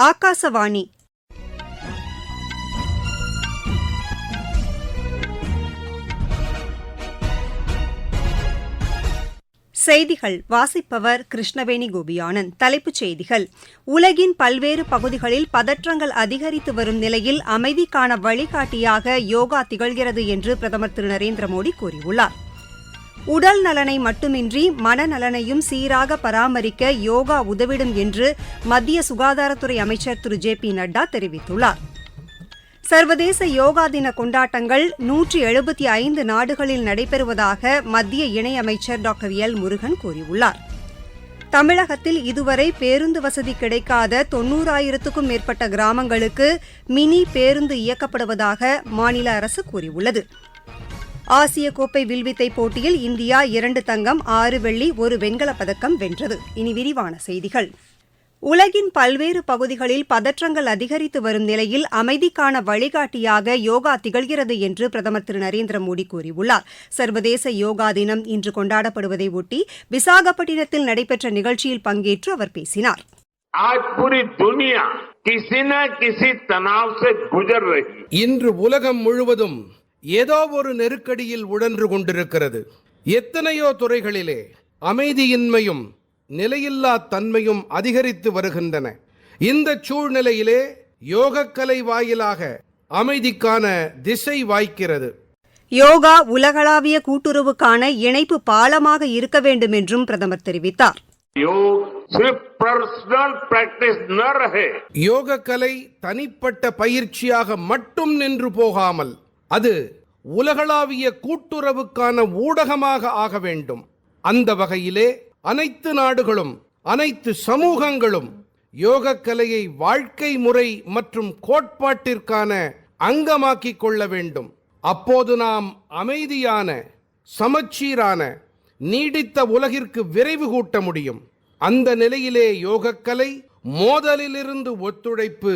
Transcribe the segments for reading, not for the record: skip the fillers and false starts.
ஆகாசவாணி. செய்திகள் வாசிப்பவர் கிருஷ்ணவேணி கோபியானந்த். தலைப்புச் செய்திகள்: உலகின் பல்வேறு பகுதிகளில் பதற்றங்கள் அதிகரித்து வரும் நிலையில் அமைதிக்கான வழிகாட்டியாக யோகா திகழ்கிறது என்று பிரதமர் திரு நரேந்திரமோடி கூறியுள்ளார். உடல் நலனை மட்டுமின்றி மனநலனையும் சீராக பராமரிக்க யோகா உதவிடும் என்று மத்திய சுகாதாரத்துறை அமைச்சர் திரு ஜே.பி. நட்டா தெரிவித்துள்ளார். சர்வதேச யோகா தின கொண்டாட்டங்கள் 175 நாடுகளில் நடைபெறுவதாக மத்திய இணையமைச்சர் டாக்டர் எல். முருகன் கூறியுள்ளார். தமிழகத்தில் இதுவரை பேருந்து வசதி கிடைக்காத 90,000க்கும் மேற்பட்ட கிராமங்களுக்கு மினி பேருந்து இயக்கப்படுவதாக மாநில அரசு கூறியுள்ளது. ஆசிய கோப்பை வில்வித்தை போட்டியில் இந்தியா 2 தங்கம், 6 வெள்ளி, 1 வெண்கலப் பதக்கம் வென்றது. இனி விரிவான செய்திகள். உலகின் பல்வேறு பகுதிகளில் பதற்றங்கள் அதிகரித்து வரும் நிலையில் அமைதிக்கான வழிகாட்டியாக யோகா திகழ்கிறது என்று பிரதமர் திரு நரேந்திரமோடி கூறியுள்ளார். சர்வதேச யோகா தினம் இன்று கொண்டாடப்படுவதை ஒட்டி விசாகப்பட்டினத்தில் நடைபெற்ற நிகழ்ச்சியில் பங்கேற்று அவர் பேசினார். இன்று உலகம் முழுவதும் ஏதோ ஒரு நெருக்கடியில் உழன்று கொண்டிருக்கிறது. எத்தனையோ துறைகளிலே அமைதியின்மையும் நிலையில்லா தன்மையும் அதிகரித்து வருகின்றன. இந்த சூழ்நிலையிலே யோகக்கலை வாயிலாக அமைதிக்கான திசை வாய்க்கிறது. யோகா உலகளாவிய கூட்டுறவுக்கான இணைப்பு பாலமாக இருக்க வேண்டும் என்றும் பிரதமர் தெரிவித்தார். யோகக்கலை தனிப்பட்ட பயிற்சியாக மட்டும் நின்று போகாமல் அது உலகளாவிய கூட்டுறவுக்கான ஊடகமாக ஆக வேண்டும். அந்த வகையிலே அனைத்து நாடுகளும் அனைத்து சமூகங்களும் யோகக்கலையை வாழ்க்கை முறை மற்றும் கோட்பாட்டிற்கான அங்கமாக்கிக் கொள்ள வேண்டும். அப்போது நாம் அமைதியான, சமச்சீரான, நீடித்த உலகிற்கு விரைவு கூட்ட முடியும். அந்த நிலையிலே யோகக்கலை மோதலிலிருந்து ஒத்துழைப்பு,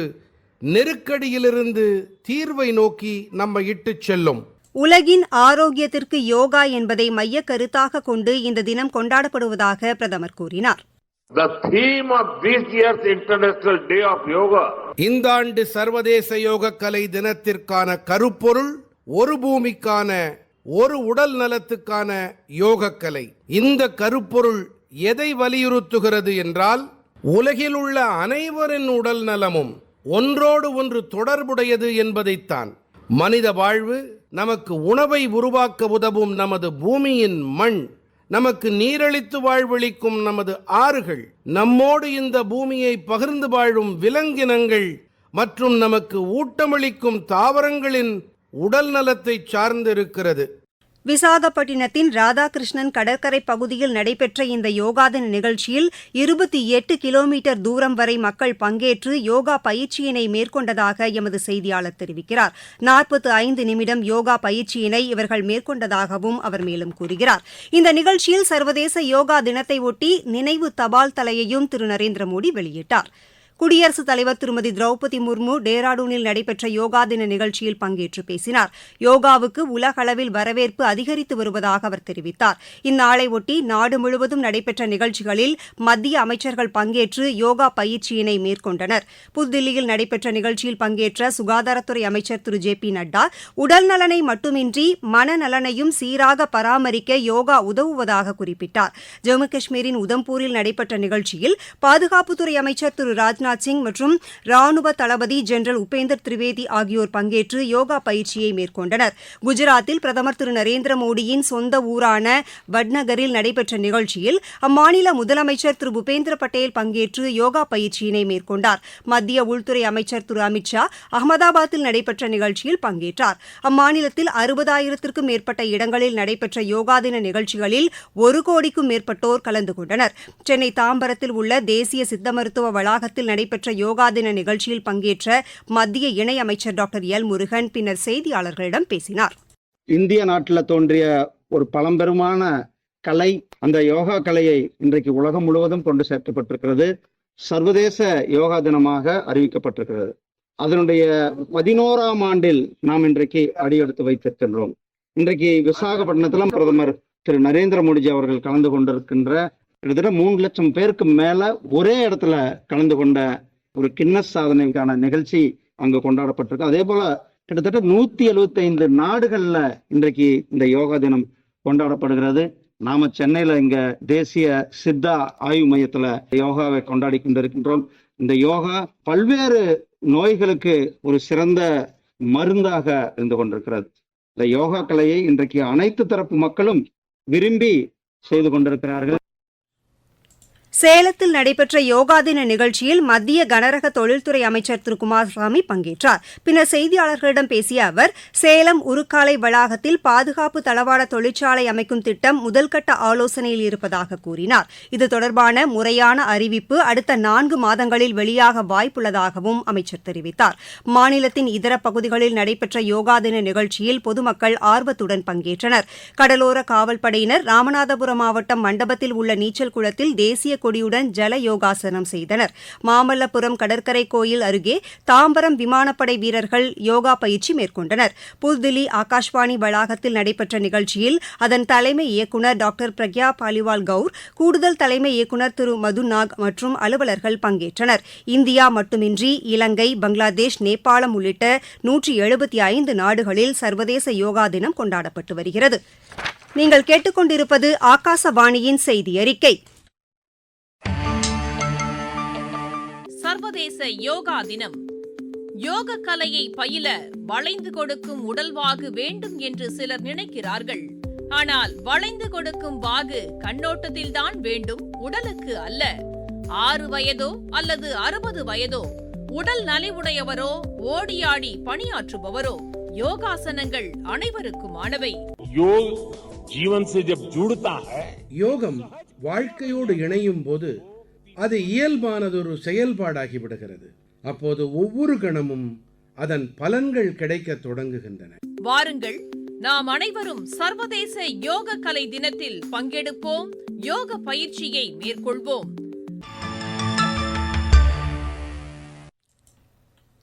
நெருக்கடியிலிருந்து தீர்வை நோக்கி நம்மை இட்டுச் செல்லும். உலகின் ஆரோக்கியத்திற்கு யோகா என்பதை மைய கருத்தாக கொண்டு இந்த தினம் கொண்டாடப்படுவதாக பிரதமர் கூறினார். இந்த ஆண்டு சர்வதேச யோகக்கலை தினத்திற்கான கருப்பொருள் ஒரு பூமிக்கான, ஒரு உடல் நலத்துக்கான யோகக்கலை. இந்த கருப்பொருள் எதை வலியுறுத்துகிறது என்றால், உலகில் உள்ள அனைவரின் உடல் நலமும் ஒன்றோடு ஒன்று தொடர்புடையது என்பதைத்தான். மனித வாழ்வு, நமக்கு உணவை உருவாக்க உதவும் நமது பூமியின் மண், நமக்கு நீரளித்து வாழ்வளிக்கும் நமது ஆறுகள், நம்மோடு இந்த பூமியை பகிர்ந்து வாழும் விலங்கினங்கள் மற்றும் நமக்கு ஊட்டமளிக்கும் தாவரங்களின் உடல் நலத்தை சார்ந்திருக்கிறது. விசாகப்பட்டினத்தின் ராதாகிருஷ்ணன் கடற்கரை பகுதியில் நடைபெற்ற இந்த யோகா தின நிகழ்ச்சியில் 28 கிலோமீட்டர் தூரம் வரை மக்கள் பங்கேற்று யோகா பயிற்சியினை மேற்கொண்டதாக எமது செய்தியாளர் தெரிவிக்கிறார். 45 நிமிடம் யோகா பயிற்சியினை இவர்கள் மேற்கொண்டதாகவும் அவர் மேலும் கூறுகிறார். இந்த நிகழ்ச்சியில் சர்வதேச யோகா தினத்தை ஒட்டி நினைவு தபால் தலையையும் திரு நரேந்திரமோடி வெளியிட்டார். குடியரசுத் தலைவர் திருமதி திரௌபதி முர்மு டேராடூனில் நடைபெற்ற யோகா தின நிகழ்ச்சியில் பங்கேற்று பேசினார். யோகாவுக்கு உலகளவில் வரவேற்பு அதிகரித்து வருவதாக அவர் தெரிவித்தார். இந்நாளை ஒட்டி நாடு முழுவதும் நடைபெற்ற நிகழ்ச்சிகளில் மத்திய அமைச்சர்கள் பங்கேற்று யோகா பயிற்சியினை மேற்கொண்டனர். புதுதில்லியில் நடைபெற்ற நிகழ்ச்சியில் பங்கேற்ற சுகாதாரத்துறை அமைச்சர் திரு ஜே.பி. நட்டா உடல் நலனை மட்டுமின்றி மனநலனையும் சீராக பராமரிக்க யோகா உதவுவதாக குறிப்பிட்டார். ஜம்மு காஷ்மீரின் உதம்பூரில் நடைபெற்ற நிகழ்ச்சியில் பாதுகாப்புத்துறை அமைச்சர் திரு ராஜ்நாத் சிங் மற்றும் ராணுவ தளபதி ஜெனரல் உபேந்தர் திரிவேதி ஆகியோர் பங்கேற்று யோகா பயிற்சியை மேற்கொண்டனர். குஜராத்தில் பிரதமர் திரு நரேந்திரமோடியின் சொந்த ஊரான வட்நகரில் நடைபெற்ற நிகழ்ச்சியில் அம்மாநில முதலமைச்சர் திரு பூபேந்திர பட்டேல் பங்கேற்று யோகா பயிற்சியினை மேற்கொண்டார். மத்திய உள்துறை அமைச்சர் திரு அமித் ஷா அகமதாபாத்தில் நடைபெற்ற நிகழ்ச்சியில் பங்கேற்றார். அம்மாநிலத்தில் 60,000க்கும் மேற்பட்ட இடங்களில் நடைபெற்ற யோகா தின நிகழ்ச்சிகளில் 1 கோடிக்கும் மேற்பட்டோர் கலந்து கொண்டனர். சென்னை தாம்பரத்தில் உள்ள தேசிய சித்த மருத்துவ வளாகத்தில் நடைபெற்ற யோகா தின நிகழ்ச்சியில் பங்கேற்ற மத்திய இணையமைச்சர் டாக்டர் எல். முருகன் பின்னர் செய்தியாளர்களிடம் பேசினார். இந்திய நாட்டில் தோன்றிய ஒரு பழம்பெருமான கலை, அந்த யோகா கலையை இன்றைக்கு உலகம் முழுவதும் கொண்டு சேர்க்கப்பட்டிருக்கிறது. சர்வதேச யோகா தினமாக அறிவிக்கப்பட்டிருக்கிறது. அதனுடைய 11ஆம் ஆண்டில் நாம் இன்றைக்கு அடியெடுத்து வைத்திருக்கின்றோம். இன்றைக்கு விசாகப்பட்டினத்தில் பிரதமர் திரு நரேந்திர மோடிஜி அவர்கள் கலந்து கொண்டிருக்கின்ற கிட்டத்தட்ட 3 லட்சம் பேருக்கு மேல ஒரே இடத்துல கலந்து கொண்ட ஒரு கின்னஸ் சாதனைக்கான நிகழ்ச்சி அங்கு கொண்டாடப்பட்டிருக்கு. அதே போல கிட்டத்தட்ட 175 நாடுகள்ல இன்றைக்கு இந்த யோகா தினம் கொண்டாடப்படுகிறது. நாம சென்னையில இங்க தேசிய சித்தா ஆய்வு மையத்துல யோகாவை கொண்டாடி கொண்டிருக்கின்றோம். இந்த யோகா பல்வேறு நோய்களுக்கு ஒரு சிறந்த மருந்தாக இருந்து கொண்டிருக்கிறது. இந்த யோகா கலையை இன்றைக்கு அனைத்து தரப்பு மக்களும் விரும்பி செய்து கொண்டிருக்கிறார்கள். சேலத்தில் நடைபெற்ற யோகா தின நிகழ்ச்சியில் மத்திய கனரக தொழில்துறை அமைச்சர் திரு குமாரசாமி பங்கேற்றார். பின்னர் செய்தியாளர்களிடம் பேசிய அவர், சேலம் உருக்காலை வளாகத்தில் பாதுகாப்பு தளவாட தொழிற்சாலை அமைக்கும் திட்டம் முதல்கட்ட ஆலோசனையில் இருப்பதாக கூறினார். இது தொடர்பான முறையான அறிவிப்பு அடுத்த 4 மாதங்களில் வெளியாக வாய்ப்புள்ளதாகவும் அமைச்சர் தெரிவித்தார். மாநிலத்தின் இதர பகுதிகளில் நடைபெற்ற யோகா தின நிகழ்ச்சியில் பொதுமக்கள் ஆர்வத்துடன் பங்கேற்றனர். கடலோர காவல்படையினர் ராமநாதபுரம் மாவட்டம் மண்டபத்தில் உள்ள நீச்சல் குளத்தில் தேசிய கொடியுடன் ஜல யோகாசனம் செய்தனர். மாமல்லபுரம் கடற்கரை கோயில் அருகே தாம்பரம் விமானப்படை வீரர்கள் யோகா பயிற்சி மேற்கொண்டனர். புதுதில்லி ஆகாஷ்வாணி வளாகத்தில் நடைபெற்ற நிகழ்ச்சியில் அதன் தலைமை இயக்குநர் டாக்டர் பிரக்யா பாலிவால் கவுர், கூடுதல் தலைமை இயக்குநர் திரு மது நாக் மற்றும் அலுவலர்கள் பங்கேற்றனர். இந்தியா மட்டுமின்றி இலங்கை, பங்களாதேஷ், நேபாளம் உள்ளிட்ட 175 நாடுகளில் சர்வதேச யோகா தினம் கொண்டாடப்பட்டு வருகிறது. நீங்கள் கேட்டுக்கொண்டிருப்பது ஆகாசவாணியின் செய்தி அறிக்கை. சர்வதேச யோகா தினம். யோக கலையை பயில வளைந்து கொடுக்கும் உடல்வாகு வேண்டும் என்று சிலர் நினைக்கிறார்கள். ஆனால் வளைந்து கொடுக்கும் வாகு கண்ணோட்டத்தில்தான் வேண்டும், உடலுக்கு அல்ல. 6 வயதோ அல்லது 60 வயதோ, உடல் நலிவுடையவரோ ஓடியாடி பணியாற்றுபவரோ, யோகாசனங்கள் அனைவருக்குமானவை. யோகம் வாழ்க்கையோடு இணையும் போது அது இயல்பானதொரு செயல்பாடாகிவிடுகிறது. அப்போது ஒவ்வொரு கணமும் அதன் பலன்கள் கிடைக்கத் தொடங்குகின்றன. வாருங்கள், நாம் அனைவரும் சர்வதேச யோக கலை தினத்தில் பங்கெடுப்போம், யோக பயிற்சியை மேற்கொள்வோம்.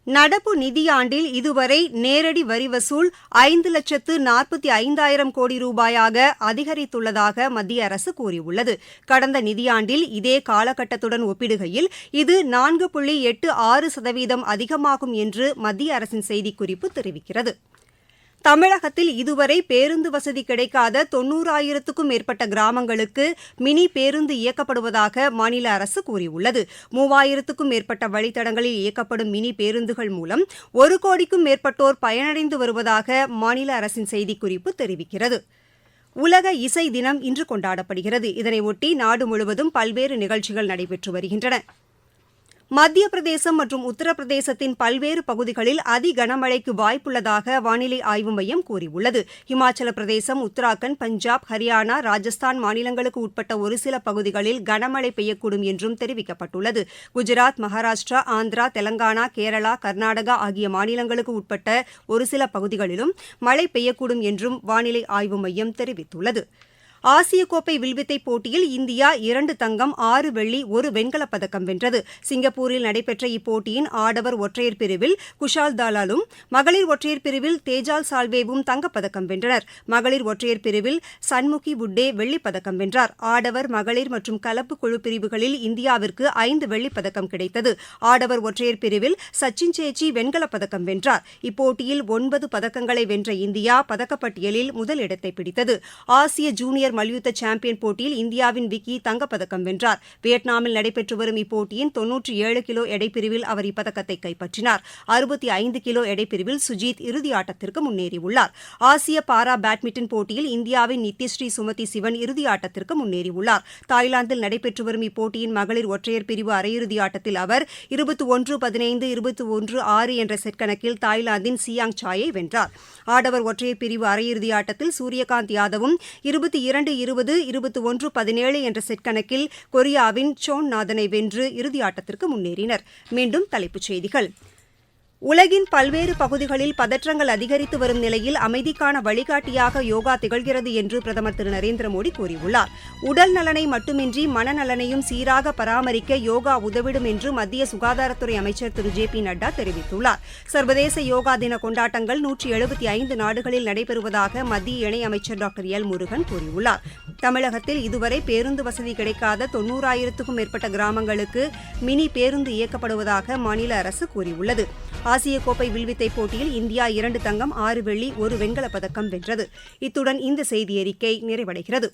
நடப்பு நிதியாண்டில் இதுவரை நேரடி வரி வசூல் 5,45,000 கோடி ரூபாயாக அதிகரித்துள்ளதாக மத்திய அரசு கூறியுள்ளது. கடந்த நிதியாண்டில் இதே காலகட்டத்துடன் ஒப்பிடுகையில் இது 4.86% அதிகமாகும் என்று மத்திய அரசின் செய்திக்குறிப்பு தெரிவிக்கிறது. தமிழகத்தில் இதுவரை பேருந்து வசதி கிடைக்காத 90,000க்கும் மேற்பட்ட கிராமங்களுக்கு மினி பேருந்து இயக்கப்படுவதாக மாநில அரசு கூறியுள்ளது. 3,000க்கும் மேற்பட்ட வழித்தடங்களில் இயக்கப்படும் மினி பேருந்துகள் மூலம் 1 கோடிக்கும் மேற்பட்டோர் பயனடைந்து வருவதாக மாநில அரசின் செய்திக்குறிப்பு தெரிவிக்கிறது. உலக இசை தினம் இன்று கொண்டாடப்படுகிறது. இதனையொட்டி நாடு முழுவதும் பல்வேறு நிகழ்ச்சிகள் நடைபெற்று வருகின்றன. மத்திய பிரதேசம் மற்றும் உத்தரப்பிரதேசத்தின் பல்வேறு பகுதிகளில் அதி கனமழைக்கு வாய்ப்புள்ளதாக வானிலை ஆய்வு மையம் கூறியுள்ளது. இமாச்சல பிரதேசம், உத்தராகண்ட், பஞ்சாப், ஹரியானா, ராஜஸ்தான் மாநிலங்களுக்கு உட்பட்ட ஒரு சில பகுதிகளில் கனமழை பெய்யக்கூடும் என்றும் தெரிவிக்கப்பட்டுள்ளது. குஜராத், மகாராஷ்டிரா, ஆந்திரா, தெலங்கானா, கேரளா, கர்நாடகா ஆகிய மாநிலங்களுக்கு உட்பட்ட ஒரு சில பகுதிகளிலும் மழை பெய்யக்கூடும் என்றும் வானிலை ஆய்வு மையம் தெரிவித்துள்ளது. ஆசிய கோப்பை வில்வித்தை போட்டியில் இந்தியா 2 தங்கம், 6 வெள்ளி, 1 வெண்கலப் பதக்கம் வென்றது. சிங்கப்பூரில் நடைபெற்ற இப்போட்டியின் ஆடவர் ஒற்றையர் பிரிவில் குஷால் தாலாலும், மகளிர் ஒற்றையர் பிரிவில் தேஜால் சால்வேவும் தங்கப்பதக்கம் வென்றனர். மகளிர் ஒற்றையர் பிரிவில் சண்முகி புட்டே வெள்ளிப் பதக்கம் வென்றார். ஆடவர், மகளிர் மற்றும் கலப்பு குழு பிரிவுகளில் இந்தியாவிற்கு 5 வெள்ளிப் பதக்கம் கிடைத்தது. ஆடவர் ஒற்றையர் பிரிவில் சச்சின் சேச்சி வெண்கலப் பதக்கம் வென்றார். இப்போட்டியில் 9 பதக்கங்களை வென்ற இந்தியா பதக்கப்பட்டியலில் முதல் இடத்தை பிடித்தது. ஆசிய ஜூனியர் மல்யுத்த சாம்பியன் போட்டியில் இந்தியாவின் விக்கி தங்கப்பதக்கம் வென்றார். வியட்நாமில் நடைபெற்று வரும் இப்போட்டியின் 97 கிலோ எடைப்பிரிவில் அவர் இப்பதக்கத்தை கைப்பற்றினார். 65 கிலோ எடைப்பிரிவில் சுஜித் இறுதி ஆட்டத்திற்கு முன்னேறியுள்ளார். ஆசிய பாரா பேட்மிண்டன் போட்டியில் இந்தியாவின் நித்யஸ்ரீ சுமதி சிவன் இறுதி ஆட்டத்திற்கு முன்னேறியுள்ளார். தாய்லாந்தில் நடைபெற்று வரும் இப்போட்டியின் மகளிர் ஒற்றையர் பிரிவு அரையிறுதி ஆட்டத்தில் அவர் 21-15, 21-6 என்ற செட் கணக்கில் தாய்லாந்தின் சியாங் சாயை வென்றார். ஆடவர் ஒற்றையர் பிரிவு அரையிறுதி ஆட்டத்தில் சூரியகாந்த் யாதவும் 22-20, 21-17 என்ற செட் கணக்கில் கொரியாவின் சோன் நாதனை வென்று இறுதி ஆட்டத்திற்கு முன்னேறினர். மீண்டும் தலைப்புச் செய்திகள். உலகின் பல்வேறு பகுதிகளில் பதற்றங்கள் அதிகரித்து வரும் நிலையில் அமைதிக்கான வழிகாட்டியாக யோகா திகழ்கிறது என்று பிரதமர் திரு நரேந்திர மோடி கூறியுள்ளார். உடல் நலனை மட்டுமின்றி மனநலனையும் சீராக பராமரிக்க யோகா உதவிடும் என்று மத்திய சுகாதாரத்துறை அமைச்சர் திரு ஜே.பி. நட்டா தெரிவித்துள்ளார். சர்வதேச யோகா தின கொண்டாட்டங்கள் 175 நாடுகளில் நடைபெறுவதாக மத்திய இணையமைச்சர் டாக்டர் எல். முருகன் கூறியுள்ளார். தமிழகத்தில் இதுவரை பேருந்து வசதி கிடைக்காத 90,000க்கும் மேற்பட்ட கிராமங்களுக்கு மினி பேருந்து இயக்கப்படுவதாக மாநில அரசு கூறியுள்ளது. ஆசிய கோப்பை வில்வித்தை போட்டியில் இந்தியா 2 தங்கம் 6 வெள்ளி 1 வெண்கலப் பதக்கம் வென்றது. இத்துடன் இந்த செய்தியறிக்கை நிறைவடைகிறது.